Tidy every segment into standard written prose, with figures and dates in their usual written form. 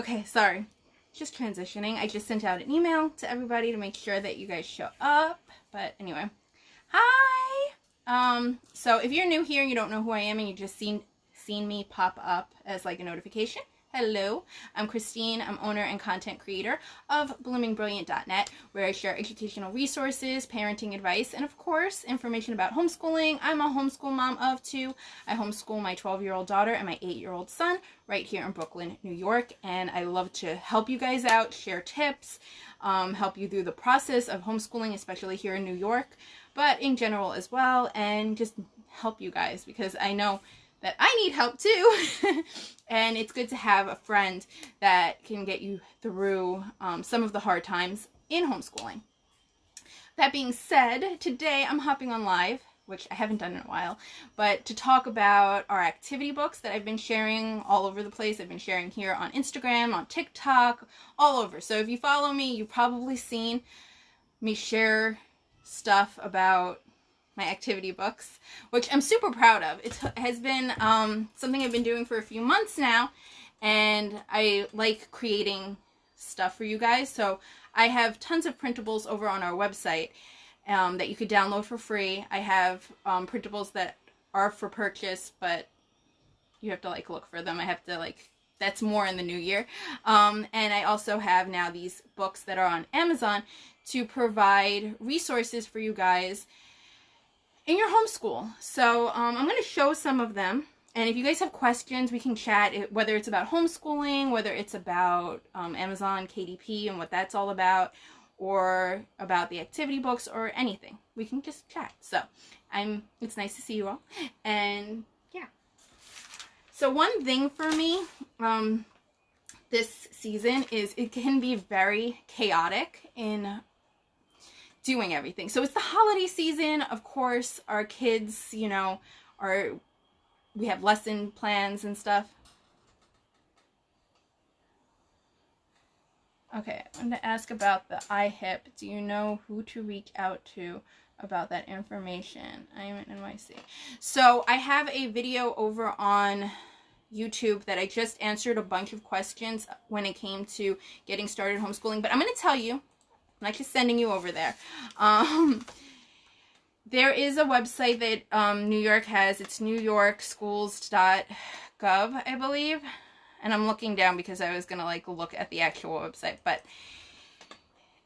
Okay, sorry. Just transitioning. I just sent out an email to everybody to make sure that you guys show up. But anyway, hi. So if you're new here and you don't know who I am and you just seen me pop up as like a notification, hello, I'm Christine. I'm owner and content creator of bloomingbrilliant.net, where I share educational resources, parenting advice, and of course, information about homeschooling. I'm a homeschool mom of 2. I homeschool my 12-year-old daughter and my 8-year-old son right here in Brooklyn, New York, and I love to help you guys out, share tips, help you through the process of homeschooling, especially here in New York, but in general as well, and just help you guys because I know that I need help too. And it's good to have a friend that can get you through some of the hard times in homeschooling. That being said, today I'm hopping on live, which I haven't done in a while, but to talk about our activity books that I've been sharing all over the place. I've been sharing here on Instagram, on TikTok, all over. So if you follow me, you've probably seen me share stuff about my activity books, which I'm super proud of. It has been something I've been doing for a few months now, and I like creating stuff for you guys. So I have tons of printables over on our website that you could download for free. I have printables that are for purchase, but you have to like look for them. I have to like, that's more in the new year. And I also have now these books that are on Amazon to provide resources for you guys in your homeschool. So I'm going to show some of them, and if you guys have questions, we can chat, whether it's about homeschooling, whether it's about Amazon KDP and what that's all about, or about the activity books, or anything. We can just chat. So it's nice to see you all, and yeah. So one thing for me this season is it can be very chaotic in doing everything. So it's the holiday season. Of course, our kids, you know, we have lesson plans and stuff. Okay, I wanted to ask about the IHIP. Do you know who to reach out to about that information? I am in NYC. So I have a video over on YouTube that I just answered a bunch of questions when it came to getting started homeschooling, but I'm going to tell you, I'm not just sending you over there. There is a website that New York has. It's newyorkschools.gov, I believe. And I'm looking down because I was going to like look at the actual website. But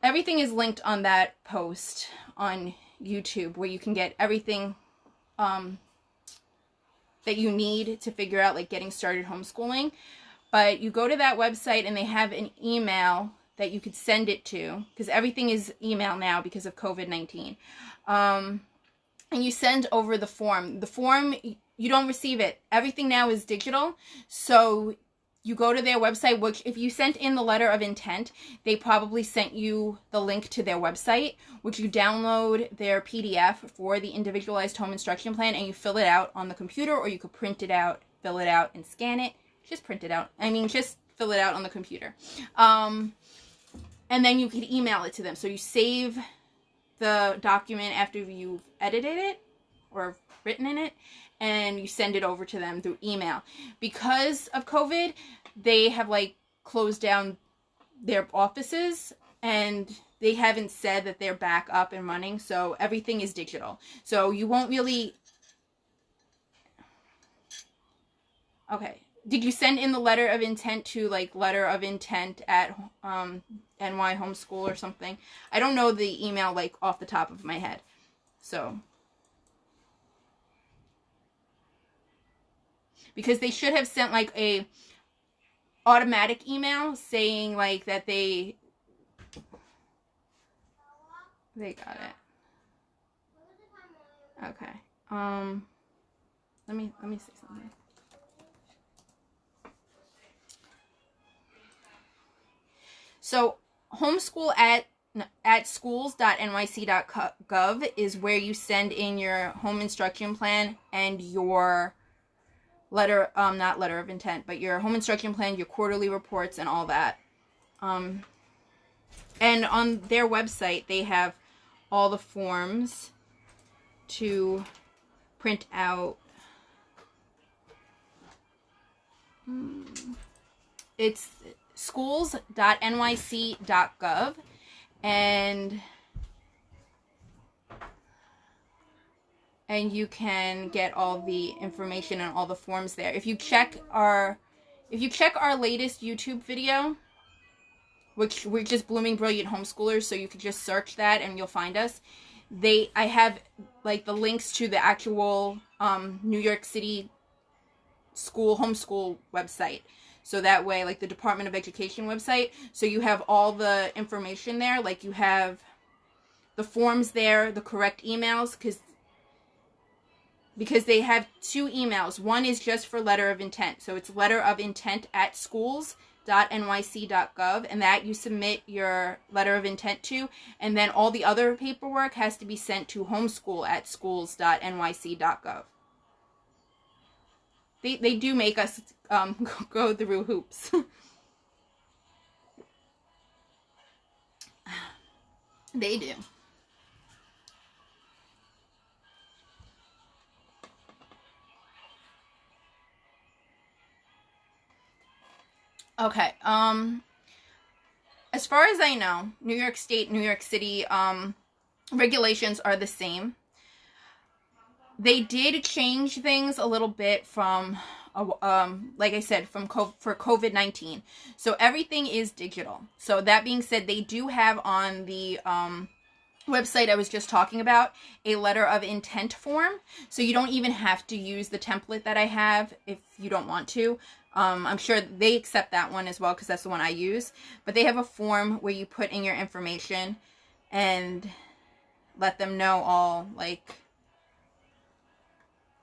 everything is linked on that post on YouTube, where you can get everything that you need to figure out like getting started homeschooling. But you go to that website and they have an email that you could send it to, because everything is email now because of COVID-19. And you send over the form. The form, you don't receive it. Everything now is digital. So you go to their website, which if you sent in the letter of intent, they probably sent you the link to their website, which you download their PDF for the individualized home instruction plan, and you fill it out on the computer, or you could print it out, fill it out, and scan it. Just print it out. Just fill it out on the computer. And then you could email it to them. So you save the document after you've edited it or written in it, and you send it over to them through email. Because of COVID, they have like closed down their offices, and they haven't said that they're back up and running. So everything is digital. So you won't really... Okay. Did you send in the letter of intent to like letter of intent at NY Homeschool or something? I don't know the email like off the top of my head. So because they should have sent like a automatic email saying like that they got it. Okay. Let me say something. So homeschool at schools.nyc.gov is where you send in your home instruction plan and your letter, not letter of intent, but your home instruction plan, your quarterly reports, and all that. And on their website, they have all the forms to print out. schools.nyc.gov, and you can get all the information and all the forms there. If you check our latest YouTube video, which we're just Blooming Brilliant Homeschoolers, so you could just search that and you'll find us. I have like the links to the actual New York City homeschool website. So that way, like the Department of Education website, so you have all the information there. Like you have the forms there, the correct emails, because they have 2 emails. One is just for letter of intent. So it's letterofintent@schools.nyc.gov, and that you submit your letter of intent to, and then all the other paperwork has to be sent to homeschool@schools.nyc.gov. They do make us go through hoops. They do. Okay, as far as I know, New York State, New York City, regulations are the same. They did change things a little bit from, like I said, for COVID-19. So everything is digital. So that being said, they do have on the, website I was just talking about a letter of intent form. So you don't even have to use the template that I have if you don't want to. I'm sure they accept that one as well, because that's the one I use. But they have a form where you put in your information and let them know all, like,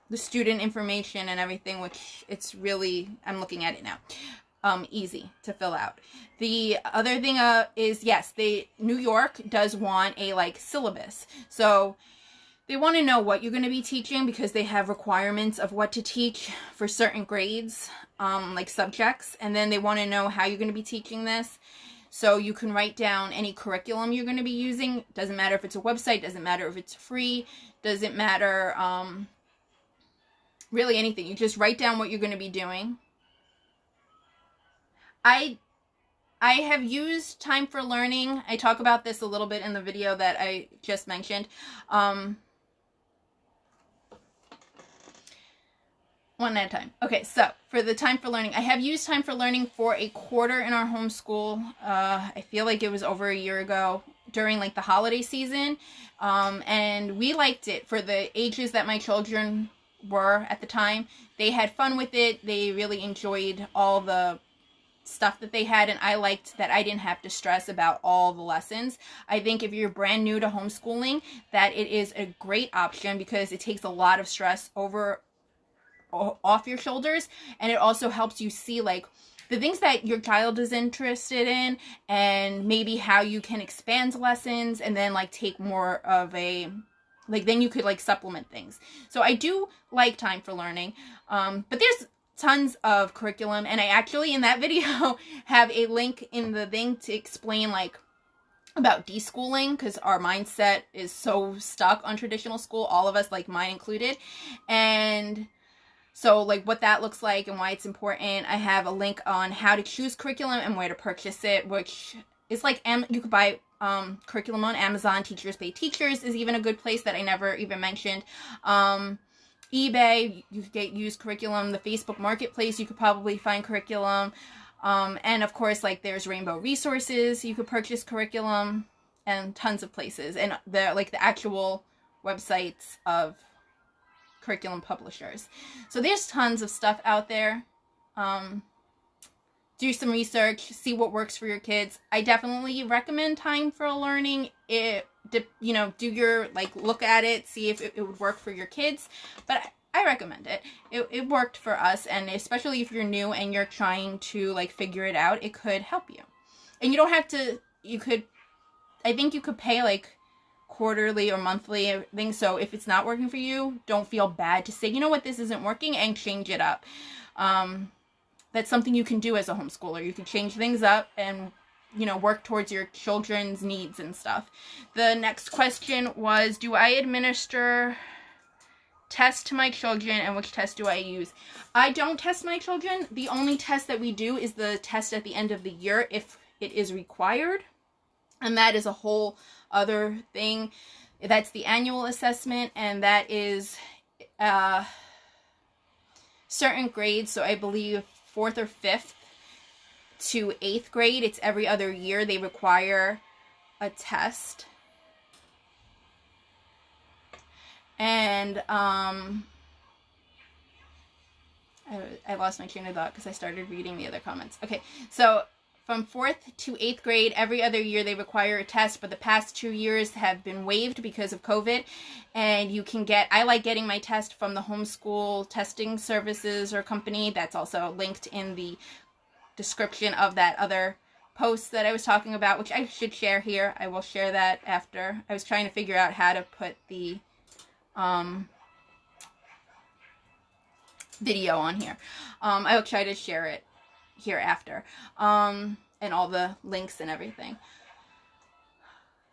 the student information and everything, which it's really, I'm looking at it now, easy to fill out. The other thing is, yes, New York does want a, like, syllabus. So they want to know what you're going to be teaching, because they have requirements of what to teach for certain grades, like subjects. And then they want to know how you're going to be teaching this. So you can write down any curriculum you're going to be using. Doesn't matter if it's a website, doesn't matter if it's free, doesn't matter, really anything. You just write down what you're going to be doing. I have used Time for Learning. I talk about this a little bit in the video that I just mentioned. One at a time. Okay, so for the Time for Learning, I have used Time for Learning for a quarter in our homeschool. I feel like it was over a year ago during like the holiday season. And we liked it for the ages that my children were at the time. They had fun with it. They really enjoyed all the stuff that they had, and I liked that I didn't have to stress about all the lessons. I think if you're brand new to homeschooling, that it is a great option, because it takes a lot of stress off your shoulders, and it also helps you see like the things that your child is interested in, and maybe how you can expand lessons, and then like take more of a, like, then you could like supplement things. So I do like Time for Learning, but there's tons of curriculum, and I actually in that video have a link in the thing to explain like about deschooling, because our mindset is so stuck on traditional school, all of us, like mine included. And so like what that looks like and why it's important. I have a link on how to choose curriculum and where to purchase it, which is like, you could buy curriculum on Amazon. Teachers Pay Teachers is even a good place that I never even mentioned. eBay, you could get used curriculum. The Facebook Marketplace, you could probably find curriculum. And of course, like there's Rainbow Resources, you could purchase curriculum, and tons of places. And the actual websites of curriculum publishers. So there's tons of stuff out there. Do some research, see what works for your kids. I definitely recommend Time for Learning. Do your, like, look at it, see if it would work for your kids. But I recommend it. It worked for us, and especially if you're new and you're trying to, like, figure it out, it could help you. And you don't have to, I think you could pay, like, quarterly or monthly things. So if it's not working for you, don't feel bad to say, you know what, this isn't working, and change it up. That's something you can do as a homeschooler. You can change things up and, work towards your children's needs and stuff. The next question was, do I administer test my children and which test do I use. I don't test my children. The only test that we do is the test at the end of the year if it is required. And that is a whole other thing. That's the annual assessment, and that is certain grades. So I believe 4th or 5th to 8th grade, it's every other year they require a test. And I lost my train of thought because I started reading the other comments. Okay, so from 4th to 8th grade, every other year they require a test, but the past 2 years have been waived because of COVID. And you can get, I like getting my test from the Homeschool Testing Services or company. That's also linked in the description of that other post that I was talking about, which I should share here. I will share that after. I was trying to figure out how to put the video on here. I will try to share it here after, and all the links and everything.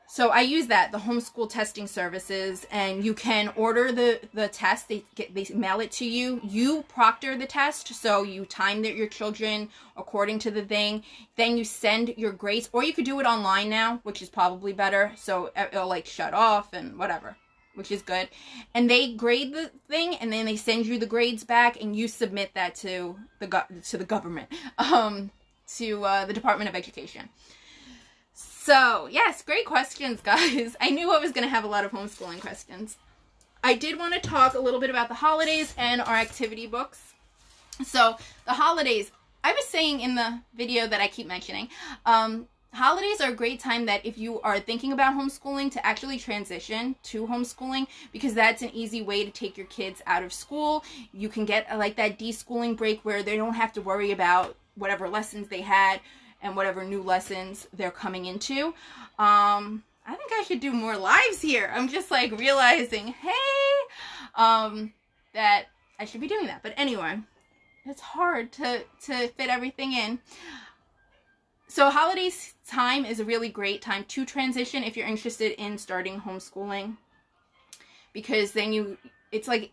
So I use that, the Homeschool Testing Services, and you can order the test. They mail it to you. You proctor the test, so you time your children according to the thing. Then you send your grades, or you could do it online now, which is probably better. So it'll like shut off and whatever, which is good. And they grade the thing, and then they send you the grades back, and you submit that to the government, to the Department of Education. So, yes, great questions, guys. I knew I was going to have a lot of homeschooling questions. I did want to talk a little bit about the holidays and our activity books. So, the holidays, I was saying in the video that I keep mentioning, holidays are a great time that if you are thinking about homeschooling to actually transition to homeschooling, because that's an easy way to take your kids out of school. You can get like that deschooling break where they don't have to worry about whatever lessons they had and whatever new lessons they're coming into. I think I should do more lives here. I'm just like realizing, hey, that I should be doing that. But anyway, it's hard to fit everything in. So holidays time is a really great time to transition if you're interested in starting homeschooling, because then it's a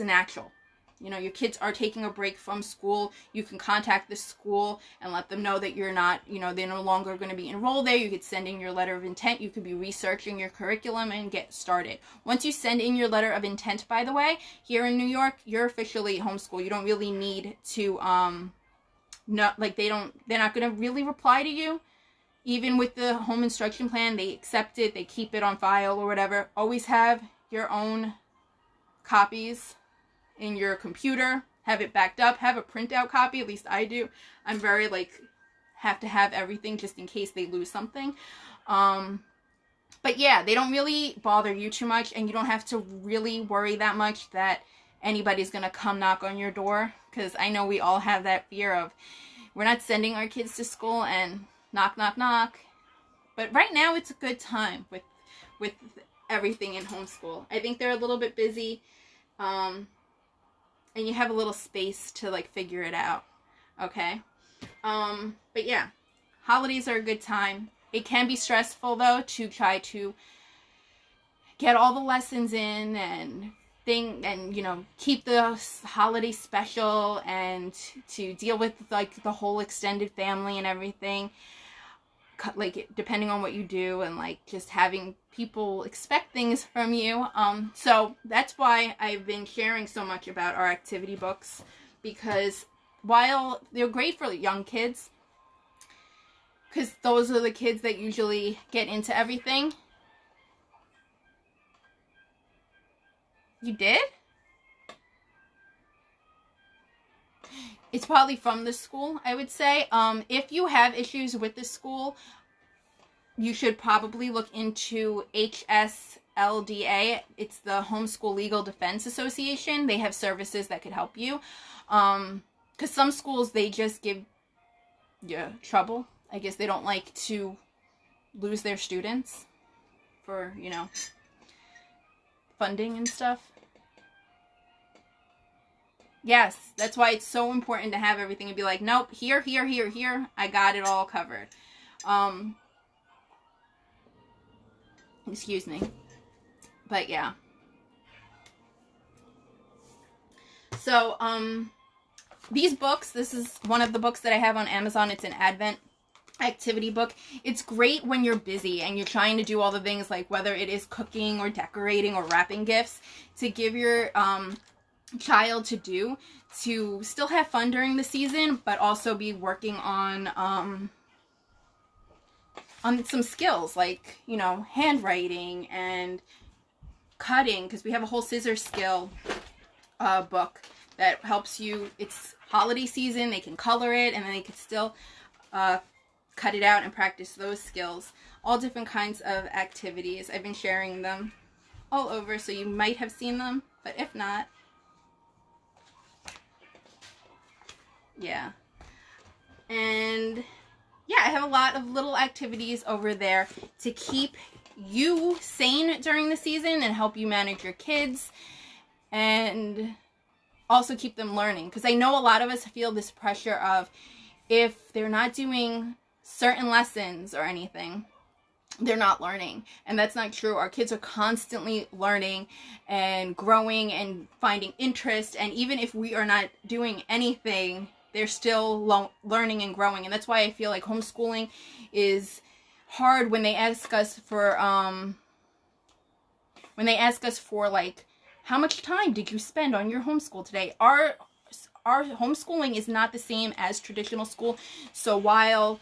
natural. You know, your kids are taking a break from school. You can contact the school and let them know that you're not, they're no longer going to be enrolled there. You could send in your letter of intent. You could be researching your curriculum and get started. Once you send in your letter of intent, by the way, here in New York, you're officially homeschooled. You don't really need to, they're not going to really reply to you. Even with the home instruction plan, they accept it. They keep it on file or whatever. Always have your own copies in your computer, have it backed up, have a printout copy, at least I do. I'm very have to have everything just in case they lose something. But yeah, they don't really bother you too much, and you don't have to really worry that much that anybody's gonna come knock on your door, because I know we all have that fear of, we're not sending our kids to school and knock, knock, knock. But right now it's a good time with everything in homeschool. I think they're a little bit busy, and you have a little space to figure it out, okay? But yeah, holidays are a good time. It can be stressful though to try to get all the lessons in and keep the holiday special, and to deal with the whole extended family and everything, depending on what you do, and just having people expect things from you. So that's why I've been sharing so much about our activity books, because while they're great for young kids, because those are the kids that usually get into everything. You did? It's probably from the school, I would say. If you have issues with the school, you should probably look into HSLDA. It's the Homeschool Legal Defense Association. They have services that could help you. Because some schools, they just give you trouble. I guess they don't like to lose their students for, funding and stuff. Yes, that's why it's so important to have everything and be like, nope, here, here, here, here. I got it all covered. Excuse me. But yeah. So, these books, this is one of the books that I have on Amazon. It's an Advent activity book. It's great when you're busy and you're trying to do all the things, like whether it is cooking or decorating or wrapping gifts, to give your child to do, to still have fun during the season, but also be working on some skills, like, you know, handwriting and cutting, because we have a whole scissor skill book that helps you. It's holiday season, they can color it, and then they can still cut it out and practice those skills. All different kinds of activities. I've been sharing them all over, so you might have seen them, but if not, yeah. And yeah, I have a lot of little activities over there to keep you sane during the season and help you manage your kids and also keep them learning. Because I know a lot of us feel this pressure of, if they're not doing certain lessons or anything, they're not learning. And that's not true. Our kids are constantly learning and growing and finding interest. And even if we are not doing anything, they're still learning and growing. And that's why I feel like homeschooling is hard when they ask us for like, how much time did you spend on your homeschool today? Our homeschooling is not the same as traditional school. So while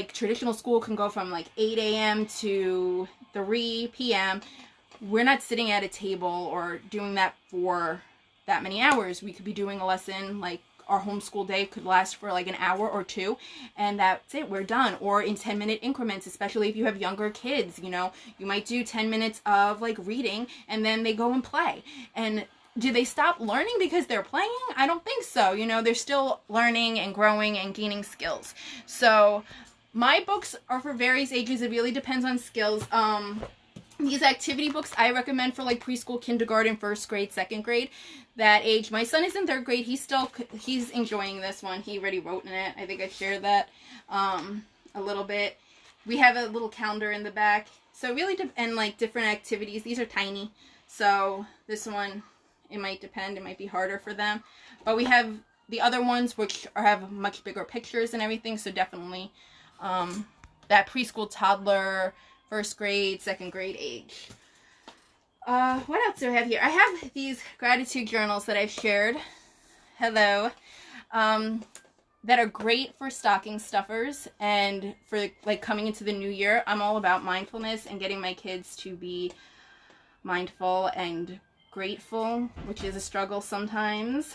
traditional school can go from like 8 a.m. to 3 p.m., we're not sitting at a table or doing that for that many hours. We could be doing a lesson, like our homeschool day could last for like an hour or two, and that's it, we're done. Or in 10-minute increments, especially if you have younger kids, you know, you might do 10 minutes of like reading and then they go and play. And do they stop learning because they're playing? I don't think so. You know, they're still learning and growing and gaining skills. So my books are for various ages. It really depends on skills. These activity books I recommend for like preschool, kindergarten, first grade, second grade, that age. My son is in third grade. He's enjoying this one. He already wrote in it. I think I shared that a little bit. We have a little calendar in the back. So really, and like different activities. These are tiny. So this one, it might depend. It might be harder for them. But we have the other ones which have much bigger pictures and everything. So definitely that preschool, toddler, first grade, second grade age. What else do I have here? I have these gratitude journals that I've shared. Hello. That are great for stocking stuffers and for like coming into the new year. I'm all about mindfulness and getting my kids to be mindful and grateful, which is a struggle sometimes.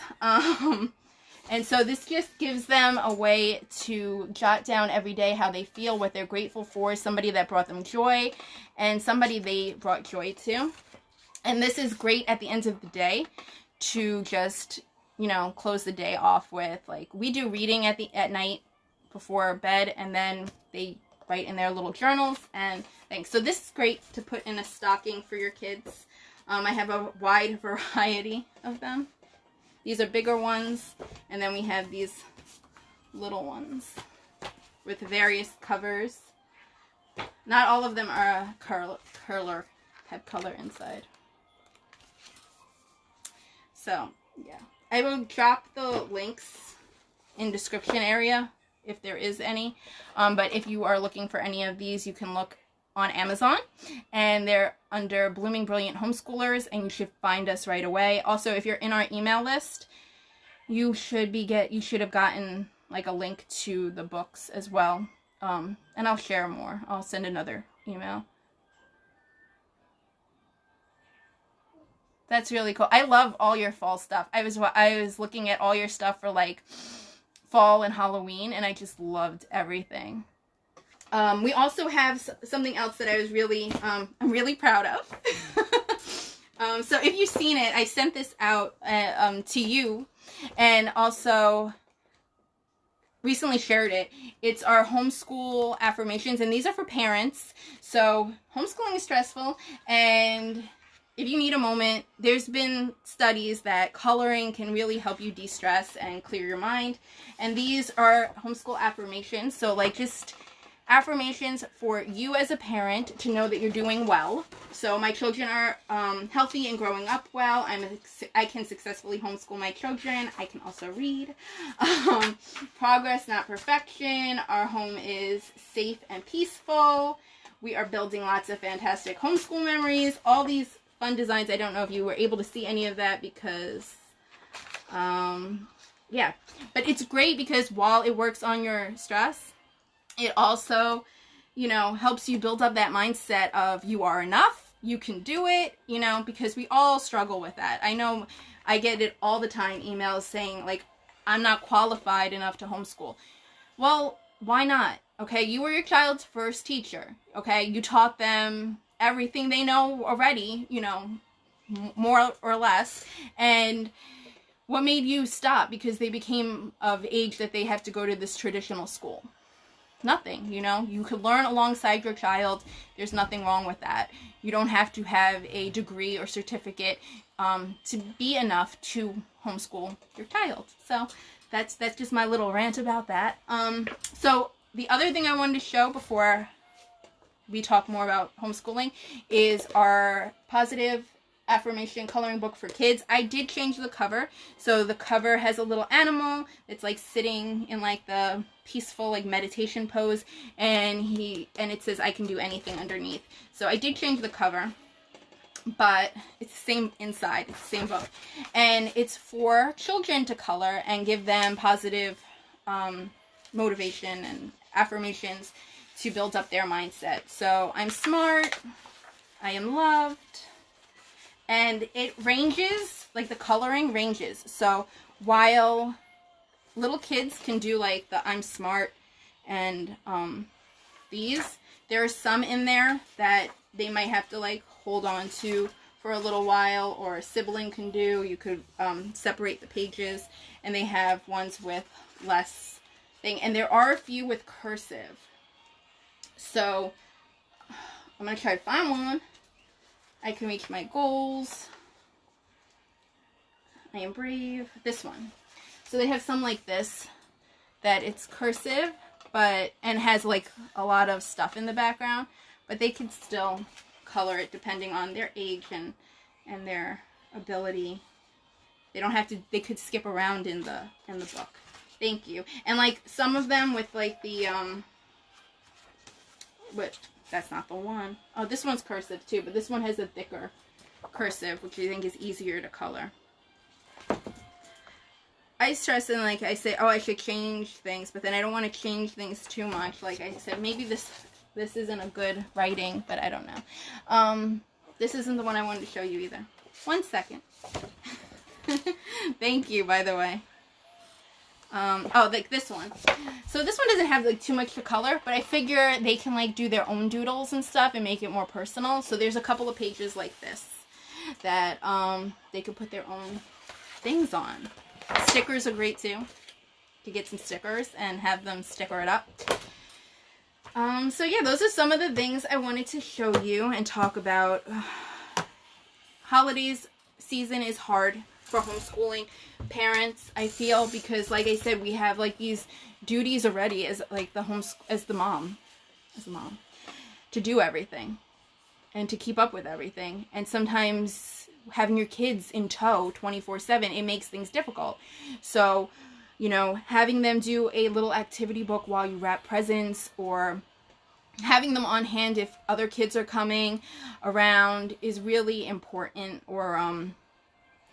And so this just gives them a way to jot down every day how they feel, what they're grateful for, somebody that brought them joy, and somebody they brought joy to. And this is great at the end of the day to just, you know, close the day off with. Like, we do reading at night before bed, and then they write in their little journals and things. So this is great to put in a stocking for your kids. I have a wide variety of them. These are bigger ones, and then we have these little ones with various covers. Not all of them are have color inside. So, yeah. I will drop the links in description area if there is any. But if you are looking for any of these, you can look on Amazon, and they're under Blooming Brilliant Homeschoolers, and you should find us right away. Also, if you're in our email list, you should have gotten like a link to the books as well. And I'll share more. I'll send another email. That's really cool. I love all your fall stuff. I was looking at all your stuff for like fall and Halloween, and I just loved everything. We also have something else that I was I'm really proud of. So if you've seen it, I sent this out to you, and also recently shared it. It's our Homeschool Affirmations, and these are for parents. So homeschooling is stressful, and if you need a moment, there's been studies that coloring can really help you de-stress and clear your mind. And these are homeschool affirmations. So like just Affirmations for you as a parent to know that you're doing well. So my children are healthy and growing up well. I can successfully homeschool my children. I can also read. Progress, not perfection. Our home is safe and peaceful. We are building lots of fantastic homeschool memories. All these fun designs. I don't know if you were able to see any of that because, yeah. But it's great because while it works on your stress, it also, you know, helps you build up that mindset of you are enough, you can do it, you know, because we all struggle with that. I know I get it all the time, emails saying, like, I'm not qualified enough to homeschool. Well, why not? Okay, you were your child's first teacher, okay? You taught them everything they know already, you know, more or less, and what made you stop because they became of age that they have to go to this traditional school? Nothing, you know, you could learn alongside your child. There's nothing wrong with that. You don't have to have a degree or certificate to be enough to homeschool your child. So that's just my little rant about that. So the other thing I wanted to show before we talk more about homeschooling is our positive affirmation coloring book for kids. I did change the cover. So the cover has a little animal. It's like sitting in like the peaceful like meditation pose, and it says I can do anything underneath. So I did change the cover, but it's the same inside. It's the same book. And it's for children to color and give them positive motivation and affirmations to build up their mindset. So I'm smart. I am loved. And it ranges, like the coloring ranges. So while little kids can do like the I'm smart and these, there are some in there that they might have to like hold on to for a little while, or a sibling can do. You could separate the pages, and they have ones with less thing. And there are a few with cursive. So I'm going to try to find one. I can reach my goals. I am brave. This one. So they have some like this, that it's cursive, and has like a lot of stuff in the background, but they can still color it depending on their age and their ability. They don't have to, they could skip around in the book. Thank you. And like some of them with like the, that's not the one. Oh, this one's cursive too, but this one has a thicker cursive, which I think is easier to color. I stress and like I say, oh, I should change things, but then I don't want to change things too much. Like I said, maybe this isn't a good writing, but I don't know. This isn't the one I wanted to show you either. 1 second. Thank you, by the way. Oh, like this one. So this one doesn't have like too much to color, but I figure they can like do their own doodles and stuff and make it more personal. So there's a couple of pages like this that they could put their own things on. Stickers are great too, to get some stickers and have them sticker it up. So yeah, those are some of the things I wanted to show you and talk about. Holidays season is hard for homeschooling parents, I feel, because like I said, we have like these duties already as like as the mom to do everything and to keep up with everything. And sometimes having your kids in tow 24/7, it makes things difficult. So, you know, having them do a little activity book while you wrap presents, or having them on hand if other kids are coming around, is really important. Or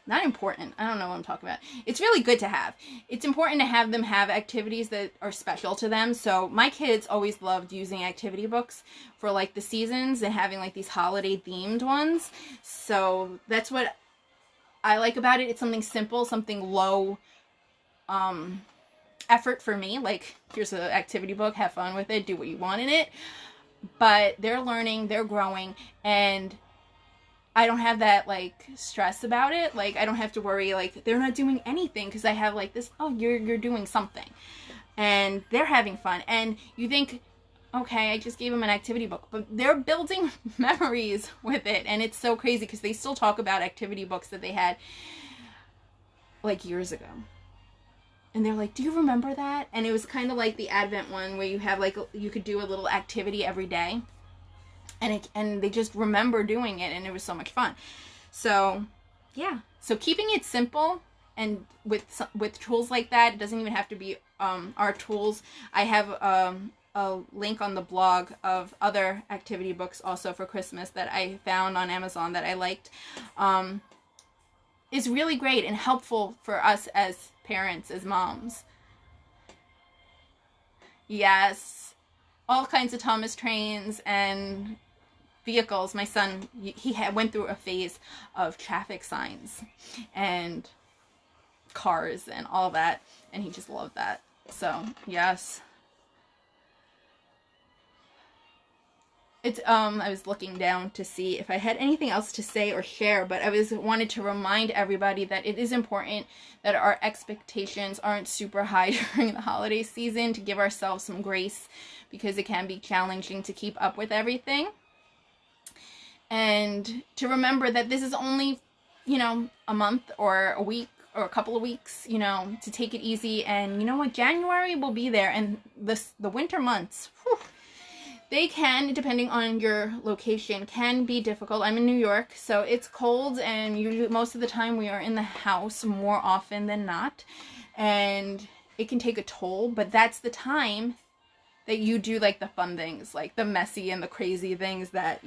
not important, I don't know what I'm talking about. It's really good to have. It's important to have them have activities that are special to them. So my kids always loved using activity books for like the seasons and having like these holiday themed ones. So that's what I like about it. It's something simple, something low effort for me. Like, here's an activity book, have fun with it, do what you want in it. But they're learning, they're growing, and I don't have that like stress about it. Like, I don't have to worry like they're not doing anything, because I have like this, oh, you're doing something, and they're having fun. And you think, okay, I just gave them an activity book, but they're building memories with it. And it's so crazy because they still talk about activity books that they had like years ago. and they're like, do you remember that? And it was kind of like the Advent one where you have like, you could do a little activity every day. And they just remember doing it, and it was so much fun. So, yeah. So keeping it simple, and with tools like that, it doesn't even have to be our tools. I have a link on the blog of other activity books also for Christmas that I found on Amazon that I liked. Is really great and helpful for us as parents, as moms. Yes. All kinds of Thomas trains and vehicles. My son, he went through a phase of traffic signs and cars and all that, and he just loved that. So yes, it's I was looking down to see if I had anything else to say or share, but I wanted to remind everybody that it is important that our expectations aren't super high during the holiday season, to give ourselves some grace, because it can be challenging to keep up with everything. And to remember that this is only, a month or a week or a couple of weeks, to take it easy. And you know what? January will be there. And the winter months, whew, they can, depending on your location, can be difficult. I'm in New York, so it's cold, and usually most of the time we are in the house more often than not. And it can take a toll, but that's the time that you do like the fun things, like the messy and the crazy things that,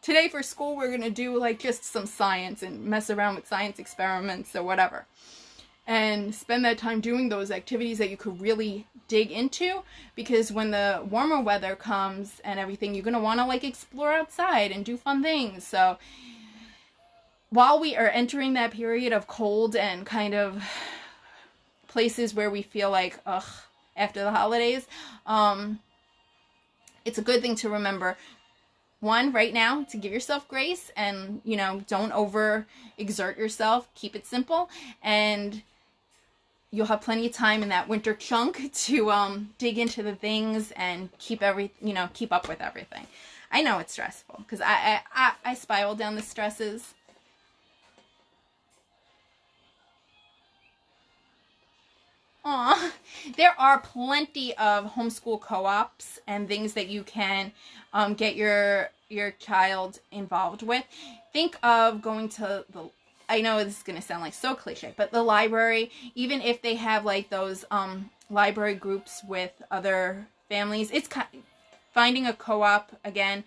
today for school, we're going to do like just some science and mess around with science experiments or whatever. And spend that time doing those activities that you could really dig into, because when the warmer weather comes and everything, you're going to want to like explore outside and do fun things. So while we are entering that period of cold and kind of places where we feel like, ugh, after the holidays, it's a good thing to remember. One, right now, to give yourself grace and, don't over exert yourself. Keep it simple, and you'll have plenty of time in that winter chunk to dig into the things and keep up with everything. I know it's stressful because I spiral down the stresses. Aw, there are plenty of homeschool co-ops and things that you can get your child involved with. Think of going to I know this is going to sound like so cliche, but the library, even if they have like those library groups with other families, it's finding a co-op again.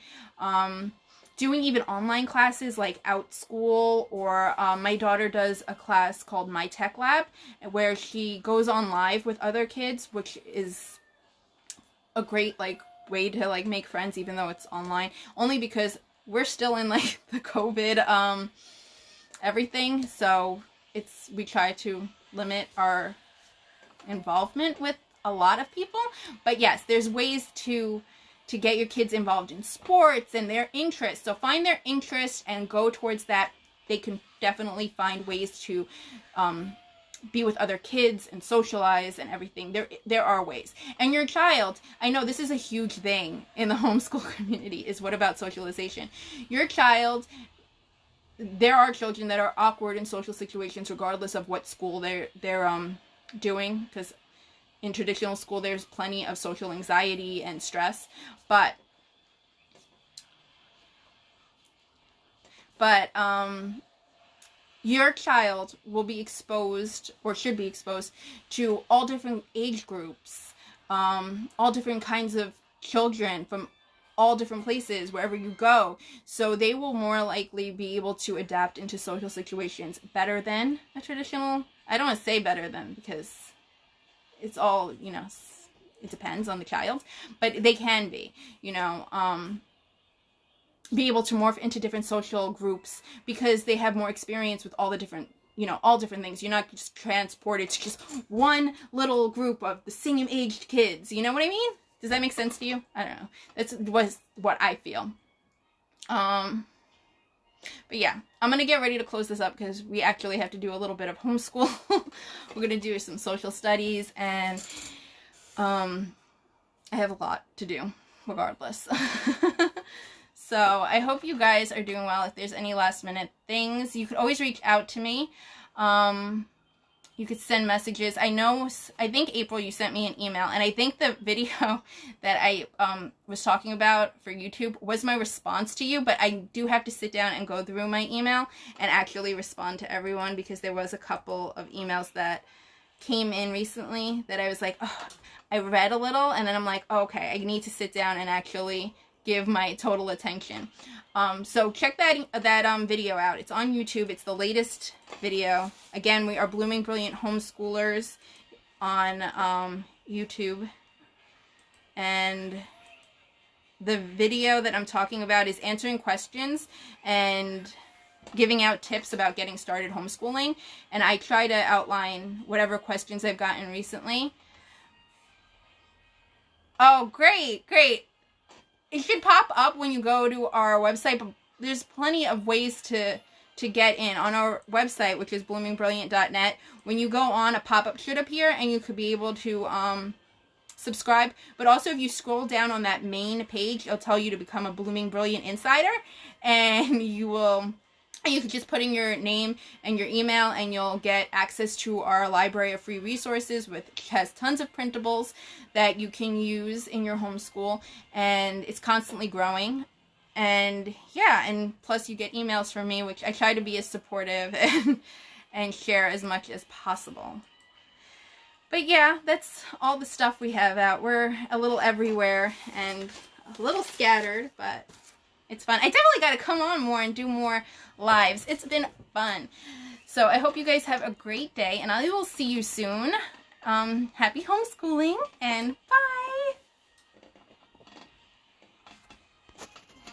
Doing even online classes like OutSchool, or my daughter does a class called My Tech Lab, where she goes on live with other kids, which is a great way to make friends, even though it's online. Only because we're still in the COVID everything, so we try to limit our involvement with a lot of people. But yes, there's ways to get your kids involved in sports and their interests. So find their interest and go towards that. They can definitely find ways to be with other kids and socialize and everything. There are ways. And your child, I know this is a huge thing in the homeschool community, is what about socialization? Your child, there are children that are awkward in social situations regardless of what school they're doing, because in traditional school, there's plenty of social anxiety and stress, but your child will be exposed, or should be exposed, to all different age groups, all different kinds of children from all different places, wherever you go. So they will more likely be able to adapt into social situations better than a traditional, I don't want to say better than, because it's all, it depends on the child, but they can be, be able to morph into different social groups because they have more experience with all the different, all different things. You're not just transported to just one little group of the same aged kids. You know what I mean? Does that make sense to you? I don't know. That's what I feel. But yeah, I'm going to get ready to close this up because we actually have to do a little bit of homeschool. We're going to do some social studies, and I have a lot to do regardless. So I hope you guys are doing well. If there's any last minute things, you could always reach out to me. you could send messages. I think April, you sent me an email, and I think the video that I was talking about for YouTube was my response to you, but I do have to sit down and go through my email and actually respond to everyone, because there was a couple of emails that came in recently that I was like, oh, I read a little, and then I'm like, oh, okay, I need to sit down and actually give my total attention. So check that video out. It's on YouTube. It's the latest video. Again, we are Blooming Brilliant Homeschoolers on YouTube. And the video that I'm talking about is answering questions and giving out tips about getting started homeschooling. And I try to outline whatever questions I've gotten recently. Oh, great, great. It should pop up when you go to our website, but there's plenty of ways to get in. On our website, which is bloomingbrilliant.net, when you go on, a pop-up should appear, and you could be able to subscribe. But also, if you scroll down on that main page, it'll tell you to become a Blooming Brilliant Insider, and you could just put in your name and your email, and you'll get access to our library of free resources, which has tons of printables that you can use in your homeschool, and it's constantly growing. And yeah, and plus you get emails from me, which I try to be as supportive and share as much as possible. But yeah, that's all the stuff we have out. We're a little everywhere and a little scattered, but it's fun. I definitely got to come on more and do more lives. It's been fun. So I hope you guys have a great day, and I will see you soon. Happy homeschooling, and bye!